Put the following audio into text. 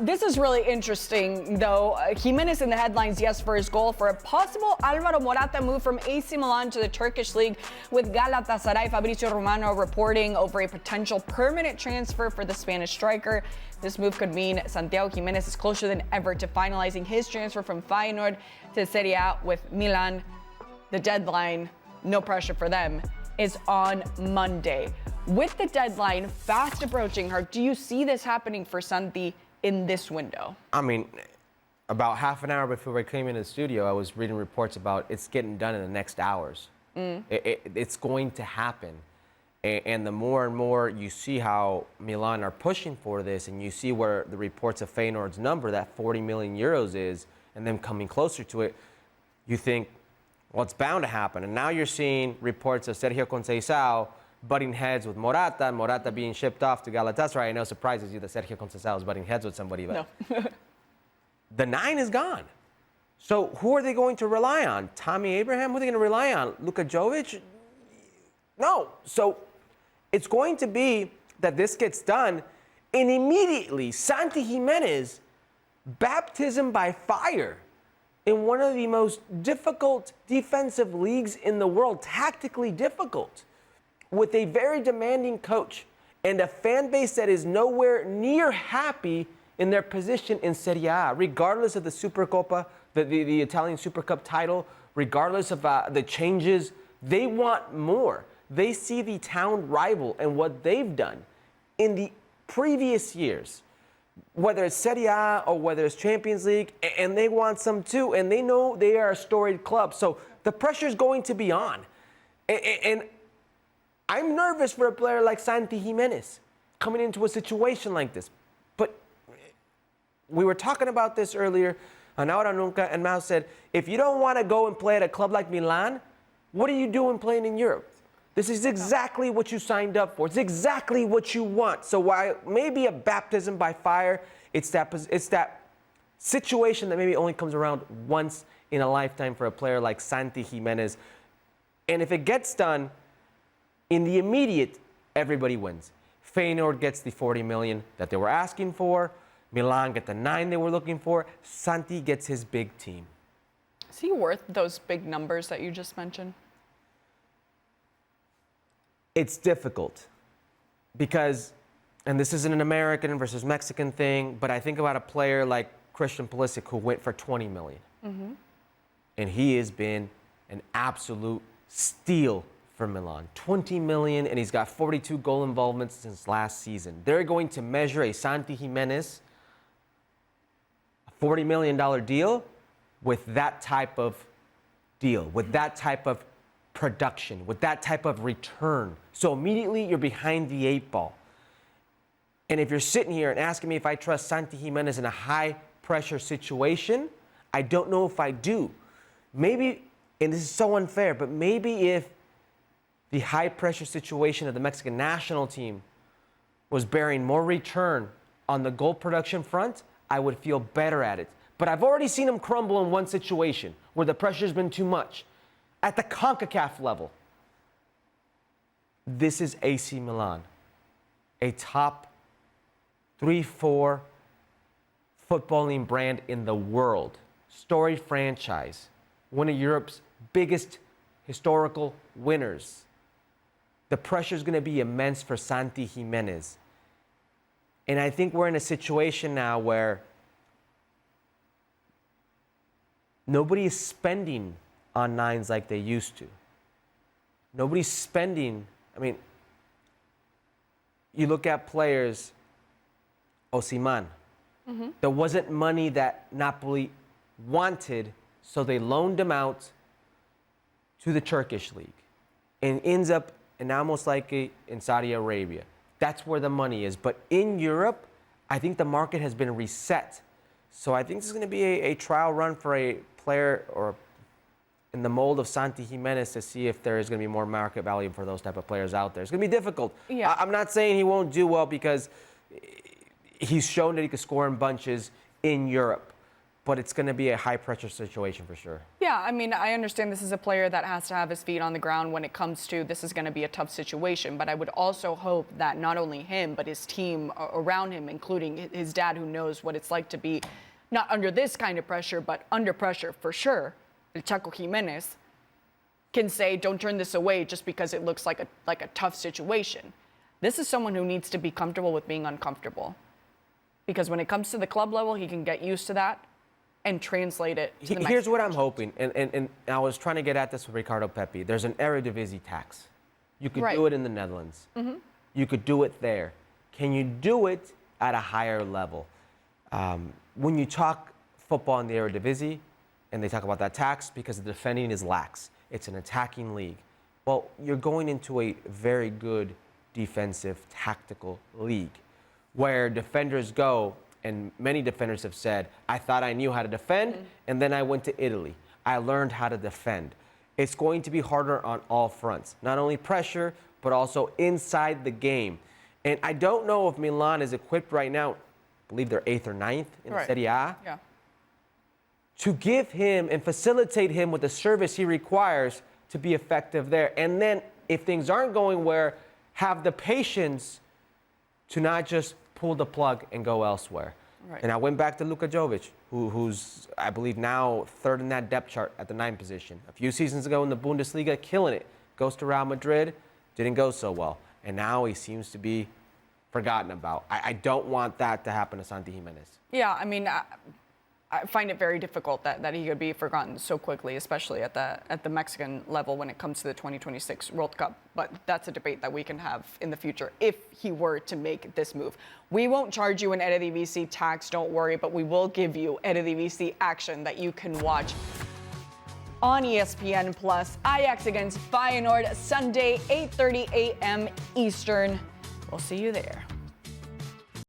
This is really interesting, though. Gimenez in the headlines, yes, for his goal for a possible Alvaro Morata move from AC Milan to the Turkish league, with Galatasaray. Fabrizio Romano reporting over a potential permanent transfer for the Spanish striker. This move could mean Santiago Giménez is closer than ever to finalizing his transfer from Feyenoord to Serie A with Milan. The deadline, no pressure for them, is on Monday. With the deadline fast approaching, do you see this happening for Santi in this window? I mean, about half an hour before I came into the studio, I was reading reports about it's getting done in the next hours. It's going to happen. And the more and more you see how Milan are pushing for this, and you see where the reports of Feyenoord's number, that 40 million euros is, and them coming closer to it, you think, well, it's bound to happen. And now you're seeing reports of Sergio Conceição butting heads with Morata, Morata being shipped off to Galatasaray. I know it surprises you that Sergio Conceição is butting heads with somebody, but no. The 9 is gone. So who are they going to rely on? Tammy Abraham? Who are they going to rely on? Luka Jovic? No. So it's going to be that this gets done, and immediately Santi Giménez, baptism by fire in one of the most difficult defensive leagues in the world, tactically difficult, with a very demanding coach and a fan base that is nowhere near happy in their position in Serie A, regardless of the Supercoppa, the Italian Super Cup title, regardless of the changes. They want more. They see the town rival and what they've done in the previous years, whether it's Serie A or whether it's Champions League, and they want some too, and they know they are a storied club. So the pressure is going to be on. And I'm nervous for a player like Santi Giménez coming into a situation like this. But we were talking about this earlier on Ahora Nunca, and Mao said, if you don't want to go and play at a club like Milan, what are you doing playing in Europe? This is exactly what you signed up for. It's exactly what you want. So while maybe a baptism by fire, it's that situation that maybe only comes around once in a lifetime for a player like Santi Giménez. And if it gets done, in the immediate, everybody wins. Feyenoord gets the 40 million that they were asking for. Milan get the 9 they were looking for. Santi gets his big team. Is he worth those big numbers that you just mentioned? It's difficult because, and this isn't an American versus Mexican thing, but I think about a player like Christian Pulisic who went for 20 million. And he has been an absolute steal for Milan. 20 million, and he's got 42 goal involvements since last season. They're going to measure a Santi Giménez, a $40 million deal, with that type of deal, with that type of production, with that type of return. So immediately you're behind the 8 ball. And if you're sitting here and asking me if I trust Santi Giménez in a high-pressure situation, I don't know if I do. Maybe, and this is so unfair, but maybe if the high-pressure situation of the Mexican national team was bearing more return on the goal production front, I would feel better at it. But I've already seen him crumble in one situation where the pressure's been too much. At the CONCACAF level, this is AC Milan, a top 3-4 footballing brand in the world, storied franchise, one of Europe's biggest historical winners. The pressure is going to be immense for Santi Giménez. And I think we're in a situation now where nobody is spending on 9s like they used to. Nobody's spending. I mean, you look at players, Osimhen. There wasn't money that Napoli wanted, so they loaned him out to the Turkish league and ends up in almost like in Saudi Arabia. That's where the money is. But in Europe, I think the market has been reset. So I think this is going to be a trial run for a player or in the mold of Santi Giménez to see if there is going to be more market value for those type of players out there. It's going to be difficult. Yeah. I'm not saying he won't do well because he's shown that he can score in bunches in Europe. but it's going to be a high-pressure situation for sure. Yeah, I mean, I understand this is a player that has to have his feet on the ground when it comes to this is going to be a tough situation, but I would also hope that not only him, but his team around him, including his dad, who knows what it's like to be not under this kind of pressure, but under pressure for sure, El Chaco Gimenez, can say, don't turn this away just because it looks like a tough situation. This is someone who needs to be comfortable with being uncomfortable. Because when it comes to the club level, he can get used to that and translate it to the Here's Mexican what I'm hoping, and I was trying to get at this with Ricardo Pepi. There's an Eredivisie tax. You could do it in the Netherlands. You could do it there. Can you do it at a higher level? When you talk football in the Eredivisie, and they talk about that tax because the defending is lax. It's an attacking league. Well, you're going into a very good defensive, tactical league where defenders go, and many defenders have said, I thought I knew how to defend, and then I went to Italy. I learned how to defend. It's going to be harder on all fronts, not only pressure, but also inside the game. And I don't know if Milan is equipped right now, I believe they're 8th or 9th in the Serie A, to give him and facilitate him with the service he requires to be effective there. And then if things aren't going where, have the patience to not just pull the plug and go elsewhere. And I went back to Luka Jovic, who's, I believe, now 3rd in that depth chart at the 9th position. A few seasons ago in the Bundesliga, killing it. Goes to Real Madrid, didn't go so well. And now he seems to be forgotten about. I don't want that to happen to Santi Giménez. Yeah, I mean, I find it very difficult that he could be forgotten so quickly, especially at the Mexican level when it comes to the 2026 World Cup. But that's a debate that we can have in the future if he were to make this move. We won't charge you an Eredivisie tax, don't worry, but we will give you Eredivisie action that you can watch on ESPN+. Ajax against Feyenoord, Sunday, 8:30 a.m. Eastern. We'll see you there.